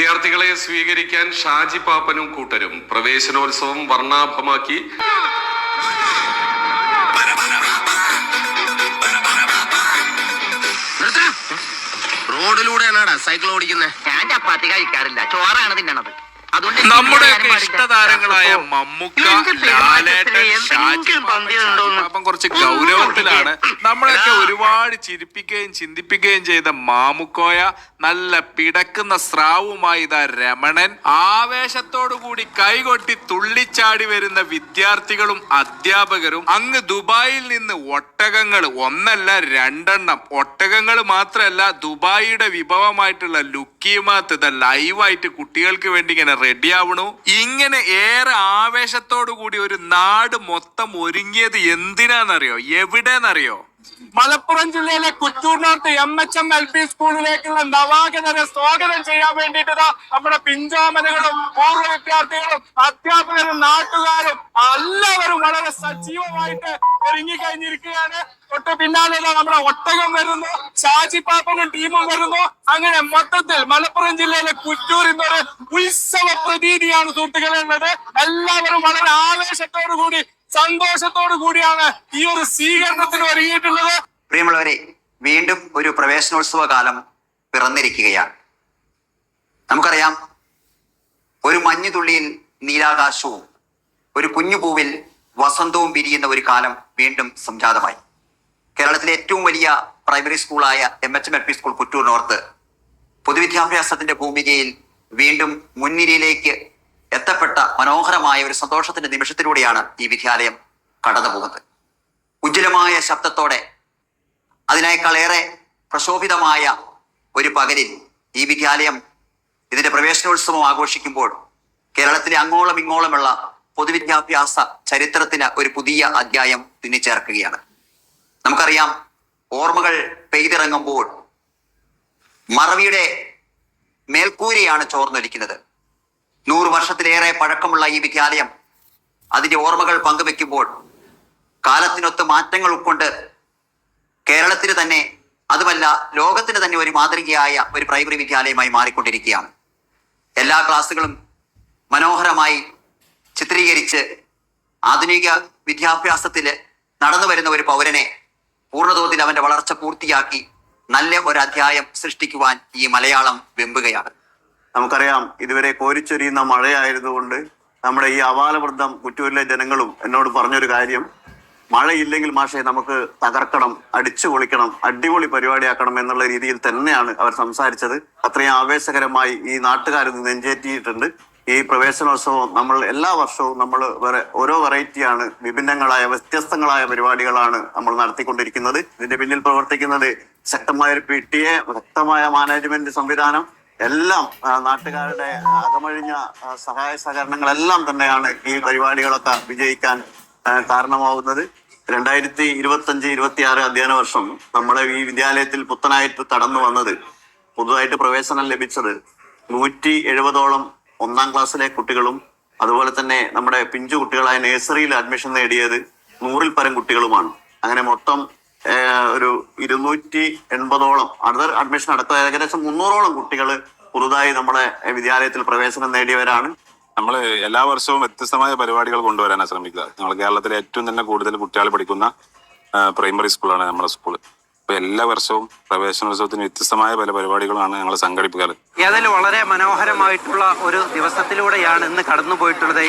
വിദ്യാർത്ഥികളെ സ്വീകരിക്കാൻ ഷാജി പാപ്പനും കൂട്ടരും പ്രവേശനോത്സവം വർണ്ണാഭമാക്കി. റോഡിലൂടെയാണ് സൈക്കിൾ ഓടിക്കുന്നത്. ഞാൻ ചപ്പാത്തി കഴിക്കാറില്ല, ചോറാണ് തിന്നണത്. നമ്മുടെയൊക്കെ ഇഷ്ടതാരങ്ങളായ മമ്മൂക്ക, ലാലേട്ടൻ, ഷാജി പാപ്പൻ കുറച്ച് ഗൗരവത്തിലാണ്. നമ്മളെയൊക്കെ ഒരുപാട് ചിരിപ്പിക്കുകയും ചിന്തിപ്പിക്കുകയും ചെയ്ത മാമുക്കോയ നല്ല പിടക്കുന്ന സ്രാവുമായി ഇതാ രമണൻ. ആവേശത്തോടു കൂടി കൈകൊട്ടി തുള്ളിച്ചാടി വരുന്ന വിദ്യാർത്ഥികളും അധ്യാപകരും. അങ്ങ് ദുബായിൽ നിന്ന് ഒട്ടകങ്ങൾ, ഒന്നല്ല രണ്ടെണ്ണം ഒട്ടകങ്ങൾ മാത്രമല്ല, ദുബായിയുടെ വിഭവമായിട്ടുള്ള ലുക്കിയുമാത്ത് ഇതാ ലൈവായിട്ട് കുട്ടികൾക്ക് വേണ്ടി ഇങ്ങനെ റെഡിയാവണു. ഇങ്ങനെ ഏറെ ആവേശത്തോടു കൂടി ഒരു നാട് മൊത്തം ഒരുങ്ങിയത് എന്തിനാന്നറിയോ, എവിടെന്നറിയോ? മലപ്പുറം ജില്ലയിലെ കുറ്റൂർ നോർത്ത് MHM LP സ്കൂളിലേക്കുള്ള നവാഗതരെ സ്വാഗതം ചെയ്യാൻ വേണ്ടിയിട്ട് നമ്മുടെ പിഞ്ചോമനകളും പൂർവ്വ വിദ്യാർത്ഥികളും അധ്യാപകരും നാട്ടുകാരും എല്ലാവരും വളരെ സജീവമായിട്ട് ഒരുങ്ങിക്കഴിഞ്ഞിരിക്കുകയാണ്. തൊട്ട് പിന്നാലെ നമ്മുടെ ഒട്ടകം വരുന്നു, ഷാജി പാപ്പനും ടീമും വരുന്നു. അങ്ങനെ മൊത്തത്തിൽ മലപ്പുറം ജില്ലയിലെ കുറ്റൂർ ഇന്നൊരു ഉത്സവ പ്രതീതിയാണ് സുഹൃത്തുക്കളെ ഉള്ളത്. എല്ലാവരും വളരെ ആവേശത്തോടു കൂടി സന്തോഷത്തോടു കൂടിയാണ് ഈ ഒരു സ്വീകരണത്തിന് ഒരുങ്ങിയിട്ടുള്ളത്. പ്രിയമുള്ളവരെ, വീണ്ടും ഒരു പ്രവേശനോത്സവ കാലം പിറന്നിരിക്കുകയാണ്. നമുക്കറിയാം, ഒരു മഞ്ഞുതുള്ളിയിൽ നീലാകാശവും ഒരു കുഞ്ഞുപൂവിൽ വസന്തവും വിരിയുന്ന ഒരു കാലം വീണ്ടും സംജാതമായി. കേരളത്തിലെ ഏറ്റവും വലിയ പ്രൈമറി സ്കൂളായ MHM LP school Kuttur north പൊതുവിദ്യാഭ്യാസത്തിന്റെ ഭൂമികയിൽ വീണ്ടും മുൻനിരയിലേക്ക് എത്തപ്പെട്ട മനോഹരമായ ഒരു സന്തോഷത്തിന്റെ നിമിഷത്തിലൂടെയാണ് ഈ വിദ്യാലയം കടന്നു പോകുന്നത്. ഉജ്ജ്വലമായ ശബ്ദത്തോടെ, അതിനേക്കാളേറെ പ്രശോഭിതമായ ഒരു പകലിൽ ഈ വിദ്യാലയം ഇതിന്റെ പ്രവേശനോത്സവം ആഘോഷിക്കുമ്പോൾ കേരളത്തിലെ അങ്ങോളം ഇങ്ങോളമുള്ള പൊതുവിദ്യാഭ്യാസ ചരിത്രത്തിന് ഒരു പുതിയ അധ്യായം തുന്നിച്ചേർക്കുകയാണ്. നമുക്കറിയാം, ഓർമ്മകൾ പെയ്തിറങ്ങുമ്പോൾ മറവിയുടെ മേൽക്കൂരയാണ് ചോർന്നൊലിക്കുന്നത്. 100 വർഷത്തിലേറെ പഴക്കമുള്ള ഈ വിദ്യാലയം അതിന്റെ ഓർമ്മകൾ പങ്കുവെക്കുമ്പോൾ കാലത്തിനൊത്ത് മാറ്റങ്ങൾ ഉൾക്കൊണ്ട് കേരളത്തിന് തന്നെ, അതുമല്ല ലോകത്തിന് തന്നെ ഒരു മാതൃകയായ ഒരു പ്രൈമറി വിദ്യാലയമായി മാറിക്കൊണ്ടിരിക്കുകയാണ്. എല്ലാ ക്ലാസ്സുകളും മനോഹരമായി ചിത്രീകരിച്ച് ആധുനിക വിദ്യാഭ്യാസത്തിൽ നടന്നു വരുന്ന ഒരു പൗരനെ പൂർണ്ണതോതിൽ അവന്റെ വളർച്ച പൂർത്തിയാക്കി നല്ല ഒരു അധ്യായം സൃഷ്ടിക്കുവാൻ ഈ മലയാളം വെമ്പുകയാണ്. നമുക്കറിയാം, ഇതുവരെ കോരിച്ചൊരിയുന്ന മഴയായതുകൊണ്ട് നമ്മുടെ ഈ അവാലവൃദ്ധം കുറ്റൂരിലെ ജനങ്ങളും എന്നോട് പറഞ്ഞൊരു കാര്യം, മഴയില്ലെങ്കിൽ മാഷെ നമുക്ക് തകർക്കണം, അടിച്ചു പൊളിക്കണം, അടിപൊളി പരിപാടിയാക്കണം എന്നുള്ള രീതിയിൽ തന്നെയാണ് അവർ സംസാരിച്ചത്. അത്രയും ആവേശകരമായി ഈ നാട്ടുകാർ നെഞ്ചേറ്റിയിട്ടുണ്ട്. ഈ പ്രവേശനോത്സവം നമ്മൾ എല്ലാ വർഷവും നമ്മൾ ഓരോ വെറൈറ്റിയാണ്, വിഭിന്നങ്ങളായ വ്യത്യസ്തങ്ങളായ പരിപാടികളാണ് നമ്മൾ നടത്തിക്കൊണ്ടിരിക്കുന്നത്. ഇതിന്റെ പിന്നിൽ പ്രവർത്തിക്കുന്നത് ശക്തമായ ഒരു PTA, ശക്തമായ മാനേജ്മെന്റ് സംവിധാനം, എല്ലാം നാട്ടുകാരുടെ അകമഴിഞ്ഞ സഹായ സഹകരണങ്ങളെല്ലാം തന്നെയാണ് ഈ പരിപാടികളൊക്കെ വിജയിക്കാൻ കാരണമാവുന്നത്. 2025-26 അധ്യയന വർഷം നമ്മുടെ ഈ വിദ്യാലയത്തിൽ പുത്തനായിട്ട് കടന്നു വന്നത്, പുതുതായിട്ട് പ്രവേശനം ലഭിച്ചത് 170ഓളം 1ാം ക്ലാസ്സിലെ കുട്ടികളും അതുപോലെ തന്നെ നമ്മുടെ പിഞ്ചു കുട്ടികളായ നഴ്സറിയിൽ അഡ്മിഷൻ നേടിയത് 100ൽ പരം കുട്ടികളുമാണ്. അങ്ങനെ മൊത്തം ഒരു 280ഓളം അതർ അഡ്മിഷൻ അടക്കം ഏകദേശം 300ഓളം കുട്ടികൾ പുതുതായി നമ്മുടെ വിദ്യാലയത്തിൽ പ്രവേശനം നേടിയവരാണ്. നമ്മൾ എല്ലാ വർഷവും വ്യത്യസ്തമായ പരിപാടികൾ കൊണ്ടുവരാനാണ് ശ്രമിക്കുക. നമ്മൾ കേരളത്തിലെ ഏറ്റവും തന്നെ കൂടുതൽ കുട്ടികൾ പഠിക്കുന്ന പ്രൈമറി സ്കൂളാണ് നമ്മുടെ സ്കൂൾ. അപ്പൊ എല്ലാ വർഷവും പ്രവേശനോത്സവത്തിന് വ്യത്യസ്തമായ പല പരിപാടികളാണ് ഞങ്ങൾ സംഘടിപ്പിക്കാറ്. ഏതായാലും വളരെ മനോഹരമായിട്ടുള്ള ഒരു ദിവസത്തിലൂടെയാണ് ഇന്ന് കടന്നു പോയിട്ടുള്ളത്.